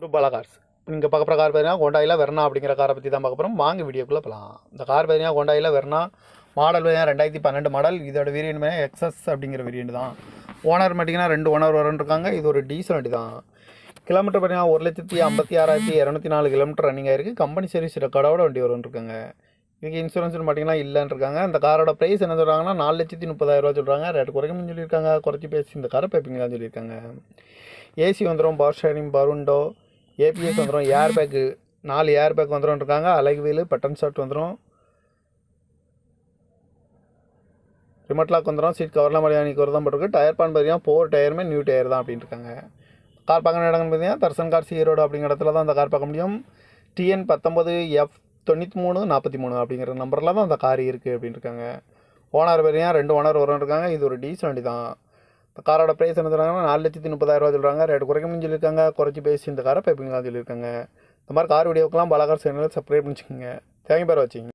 பல கார்ஸ் நீங்கள் பார்க்க போகிற கார் பார்த்தீங்கன்னா ஹோண்டாயில் வெர்னா அப்படிங்கிற காரை பற்றி தான் பார்க்க போகிறோம். வாங்க வீடியோக்குள்ளே போகலாம். இந்த கார் பார்த்தீங்கன்னா ஹோண்டாயில் வெர்னா மாடல் பார்த்தீங்கன்னா 2012 மாடல். இதோட வேரியன்ட் பார்த்தீங்கன்னா எக்ஸஸ் அப்படிங்கிற வேரியன்ட் தான். ஓனர் பார்த்தீங்கன்னா 2 ஓனர் வரன்ட்ருக்காங்க. இது ஒரு டீசல் வண்டி தான். கிலோமீட்டர் பார்த்தீங்கன்னா 1,56,204 கிலோமீட்டர் ரன்னிங் ஆயிருக்கு. கம்பெனி சர்வீஸ் ரெக்கார்டோட வண்டி வரும்ன்ருக்காங்க. இதுக்கு இன்சூரன்ஸ்னு பார்த்தீங்கன்னா இல்லைன்னு இருக்காங்க. இந்த காரோட ப்ரைஸ் என்ன சொல்கிறாங்கன்னா 4,30,000 சொல்கிறாங்க. ரேட்டு குறைக்கணும்னு சொல்லியிருக்காங்க. குறைச்சி பேசி இந்த காரை பேப்பிங்கலாம் சொல்லியிருக்காங்க. ஏசி வந்துடும், power steering, power window, ABS வந்துடும், ஏர் பேக்கு 4 ஏர் பேக் வந்துடும் இருக்காங்க. அலைக் வீலு, பட்டன் ஷாட் வந்துடும், ரிமோட் லாக் வந்துடும், சீட் கவர்லாம் மாதிரி ஒரு தான் போட்டிருக்கு. டயர் பான் பார்த்தீங்கன்னா 4 டயருமே நியூ டயர் தான் அப்படின்னு இருக்காங்க. கார் பார்க்குற இடங்கள் பார்த்தீங்கன்னா தர்சன் கார்ஸ் ஈரோடு அப்படிங்கிற இடத்துல தான் அந்த கார் பார்க்க முடியும். டிஎன் 19F9343 அப்படிங்கிற நம்பரில் தான் அந்த கார் இருக்குது அப்படின்னு இருக்காங்க. ஓனர் பார்த்தீங்கன்னா 2 ஓனர் வரும்னு இருக்காங்க. இது ஒரு டீசல் வண்டி தான். இந்த காரோட ப்ரைஸ் என்ன சொல்கிறாங்கன்னா 4,30,000 சொல்கிறாங்க. ரேட்டு குறைக்கணும்னு சொல்லியிருக்காங்க. குறைச்சி பேசி இந்த காரை பேப்பிங்கலாம் சொல்லியிருக்காங்க. இந்த மாதிரி கார் வீடியோக்கெலாம் பல கார் சேனல் சப்ஸ்கிரைப் பண்ணிச்சுக்கோங்க. தேங்க்யூ ஃபார் வாட்சிங்.